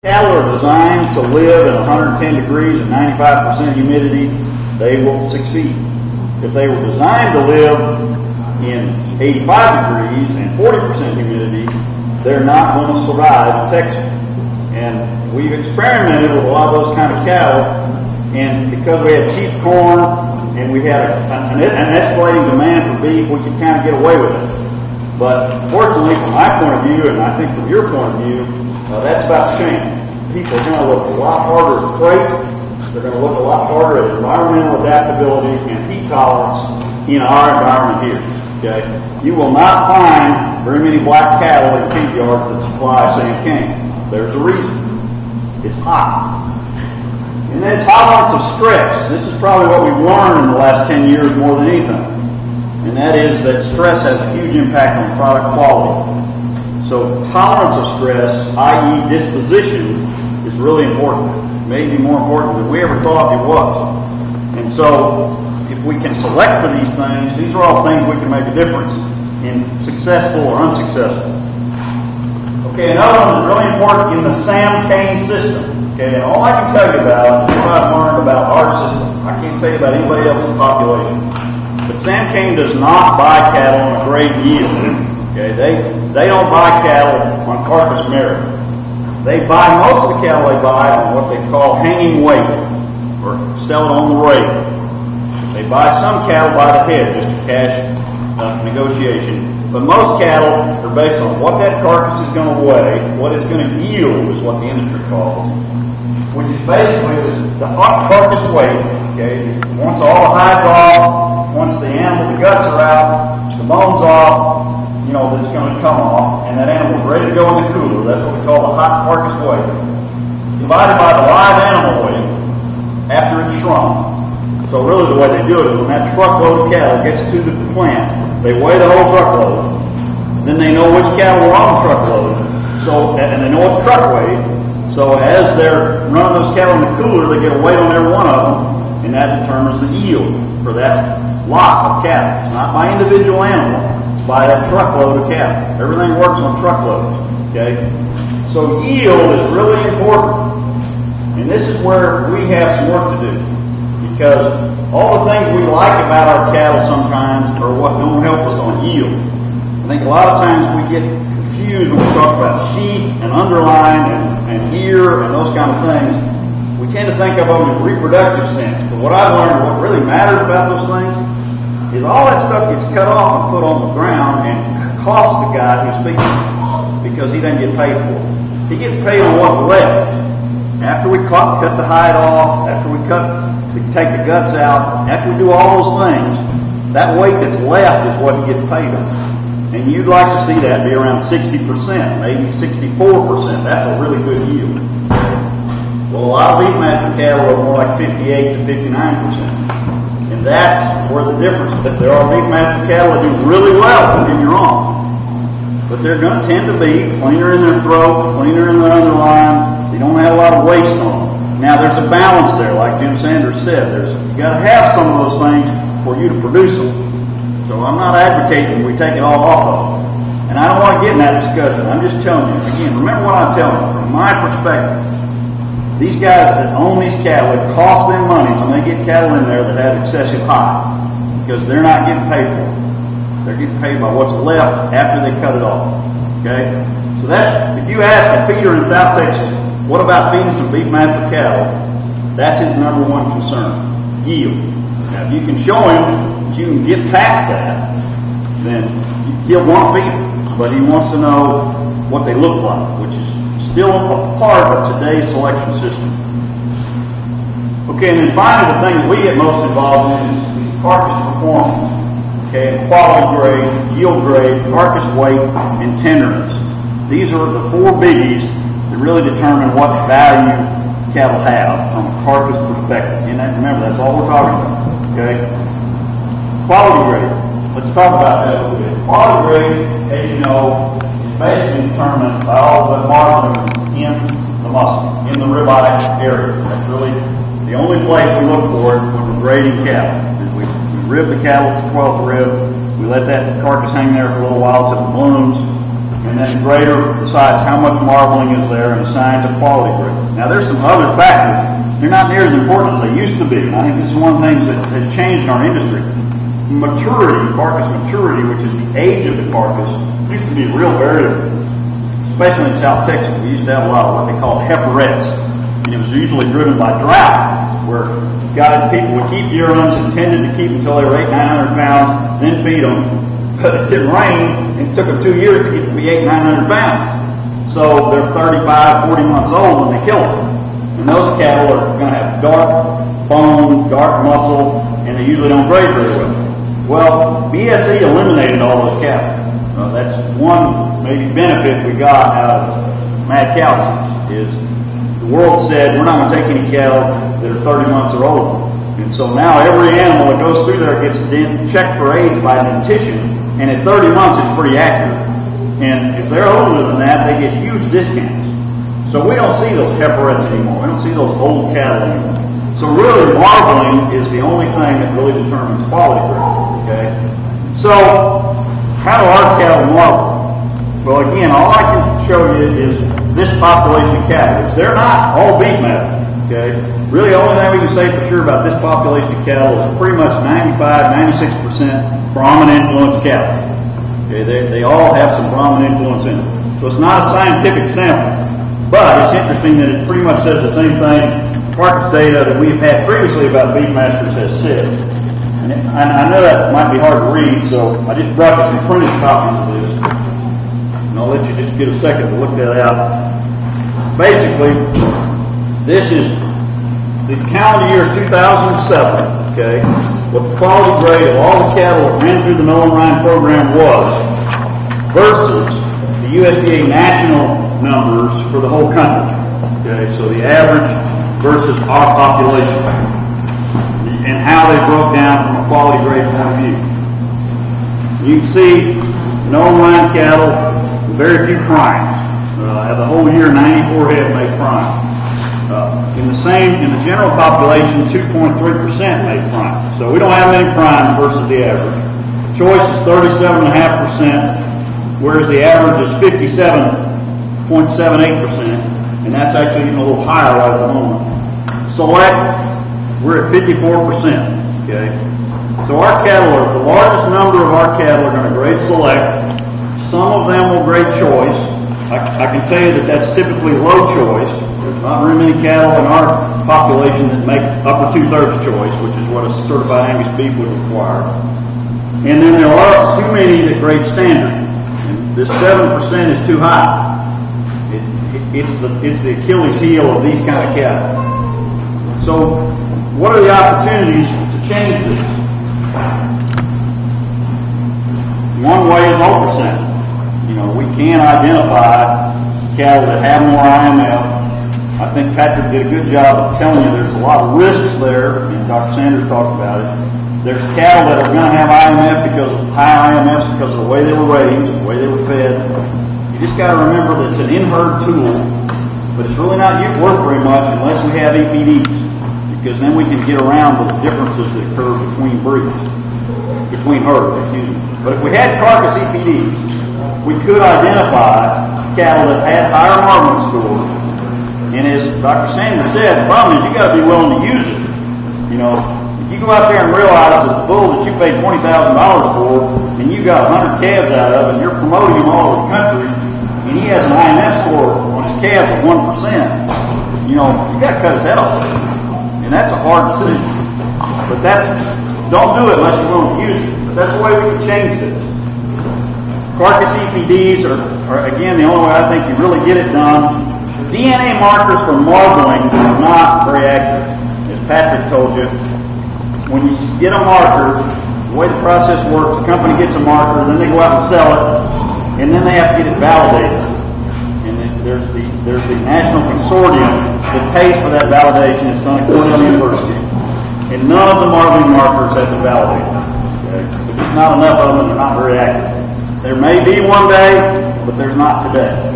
Cattle are designed to live at 110 degrees and 95% humidity, they will succeed. If they were designed to live in 85 degrees and 40% humidity, they're not going to survive in Texas. And we've experimented with a lot of those kind of cattle, and because we had cheap corn and we had an escalating demand for beef, we could kind of get away with it. But fortunately, from my point of view, and I think from your point of view, that's about shame. People are going to look a lot harder at freight. They're going to look a lot harder at environmental adaptability and heat tolerance in our environment here. Okay, you will not find very many black cattle in feed yards that supply sand cane. There's a reason. It's hot. And then tolerance of stress. This is probably what we've learned in the last 10 years more than anything. And that is that stress has a huge impact on product quality. So tolerance of stress, i.e. disposition, is really important. Maybe more important than we ever thought it was. And so if we can select for these things, these are all things we can make a difference in successful or unsuccessful. Okay, another one is really important in the Sam Cane system. Okay, and all I can tell you about is what I've learned about our system. I can't tell you about anybody else's population. But Sam Cane does not buy cattle on a great yield. Okay, they don't buy cattle on carcass merit. They buy most of the cattle they buy on what they call hanging weight, or sell it on the rate. They buy some cattle by the head, just a cash negotiation. But most cattle are based on what that carcass is going to weigh, what it's going to yield is what the industry calls, which is basically the carcass weight. Okay, once all the hides off, once the animal, the guts are out, the bones off, you know, that's going to come off, and that animal is ready to go in the cooler. That's what we call the hot carcass weight. Divided by the live animal weight after it's shrunk. So really the way they do it is when that truckload of cattle gets to the plant, they weigh the whole truckload. Then they know which cattle are on the truckload. So, and they know what's truck weight. So as they're running those cattle in the cooler, they get a weight on every one of them, and that determines the yield for that lot of cattle. It's not by individual animal. By that truckload of cattle. Everything works on truckloads. Okay? So yield is really important. And this is where we have some work to do. Because all the things we like about our cattle sometimes are what don't help us on yield. I think a lot of times we get confused when we talk about sheep and underline and ear and those kind of things. We tend to think of them in a reproductive sense. But what I've learned, what really matters about those things, is all that stuff gets cut off and put on the ground and costs the guy who's feeding it because he doesn't get paid for it. He gets paid on what's left. After we cut the hide off, after we take the guts out, after we do all those things, that weight that's left is what he gets paid on. And you'd like to see that be around 60%, maybe 64%. That's a really good yield. Well, a lot of beef master cattle are more like 58 to 59%. And that's where the difference is. That there are beef master cattle that do really well, don't get me wrong. But they're going to tend to be cleaner in their throat, cleaner in the underline. They don't have a lot of waste on them. Now there's a balance there, like Jim Sanders said. You got to have some of those things for you to produce them. So I'm not advocating we take it all off of them. And I don't want to get in that discussion. I'm just telling you, again, remember what I'm telling you. From my perspective, these guys that own these cattle, it costs them money when they get cattle in there that have excessive hide because they're not getting paid for it. They're getting paid by what's left after they cut it off. Okay? So that, if you ask a feeder in South Texas, what about feeding some beef master cattle? That's his number one concern, yield. Now, if you can show him that you can get past that, then he'll want to feed them. But he wants to know what they look like, which is still a part of today's selection system. Okay, and then finally the thing that we get most involved in is carcass performance. Okay, quality grade, yield grade, carcass weight, and tenderness. These are the four biggies that really determine what value cattle have from a carcass perspective. And remember, that's all we're talking about. Okay? Quality grade. Let's talk about that a little bit. Quality grade, as you know, basically determined by all the margins in the muscle, in the ribeye area. That's really the only place we look for it when we're grading cattle. Is we rib the cattle to the 12th rib, we let that carcass hang there for a little while till it blooms, and and then the grader decides how much marbling is there and assigns a quality grade. Now there's some other factors. They're not near as important as they used to be, and I think this is one of the things that has changed in our industry. Maturity, carcass maturity, which is the age of the carcass, used to be real variable, especially in South Texas. We used to have a lot of what they called heiferettes, and it was usually driven by drought, where people would keep yearlings, intended to keep until they were 800-900 pounds, then feed them. But it didn't rain, and it took them 2 years to get to be 800-900 pounds. So they're 35, 40 months old when they kill them. And those cattle are going to have dark bone, dark muscle, and they usually don't grade very well. Well, BSE eliminated all those cattle. That's one maybe benefit we got out of mad cow disease, is the world said we're not going to take any cattle that are 30 months or older. And so now every animal that goes through there gets checked for age by a dentition, and at 30 months it's pretty accurate. And if they're older than that, they get huge discounts. So we don't see those heiferettes anymore. We don't see those old cattle anymore. So really, marbling is the only thing that really determines quality grade. Okay? So, how do our cattle marble? Well, again, all I can show you is this population of cattle. They're not all beef cattle. Okay? Really, the only thing we can say for sure about this population of cattle is pretty much 95-96% Brahmin influence cattle. Okay? They all have some Brahmin influence in them. So it's not a scientific sample. But it's interesting that it pretty much says the same thing. Carcass data that we've had previously about beef masters has said. And I know that might be hard to read, so I just brought you some printed copies of this. And I'll let you just get a second to look that out. Basically, this is the calendar year 2007, okay, what the quality grade of all the cattle that ran through the Mill and Ryan program was versus the USDA national numbers for the whole country. Okay, so the average versus our population and how they broke down from a quality grade point of view. You can see no line cattle, very few primes. Have the whole year 94 head made prime. In the general population, 2.3% made prime. So we don't have any prime versus the average. Choice is 37.5%, whereas the average is 57.78%, and that's actually getting a little higher right at the moment. Select, we're at 54%. Okay, so our cattle the largest number of our cattle are going to grade select. Some of them will grade choice. I can tell you that that's typically low choice. There's not very many cattle in our population that make upper 2/3 choice, which is what a certified Angus beef would require. And then there are too many that grade standard. And this 7% is too high. It's the Achilles heel of these kind of cattle. So, what are the opportunities to change this? One way is ultrasound. We can identify cattle that have more IMF. I think Patrick did a good job of telling you there's a lot of risks there, and Dr. Sanders talked about it. There's cattle that are going to have IMF because of high IMFs, because of the way they were raised, the way they were fed. You just got to remember that it's an in-herd tool, but it's really not worth very much unless we have EPDs, because then we can get around the differences that occur between breeds, between herds, excuse me. But if we had carcass EPDs, we could identify cattle that had higher marbling scores. And as Dr. Sanders said, the problem is you got to be willing to use it. If you go out there and realize that the bull that you paid $20,000 for, and you got 100 calves out of, and you're promoting him all over the country, and he has an IMF score on his calves of 1%, you got to cut his head off. And that's a hard decision. But don't do it unless you're willing to use it. But that's the way we can change this. Carcass EPDs are again the only way I think you really get it done. DNA markers for marbling are not very accurate. As Patrick told you, when you get a marker, the way the process works, the company gets a marker, then they go out and sell it, and then they have to get it validated. And there's the national consortium that pays for that validation. It's done at Cornell University. And none of the marbling markers have been validated. Okay? There's just not enough of them, and they're not very accurate. There may be one day, but there's not today.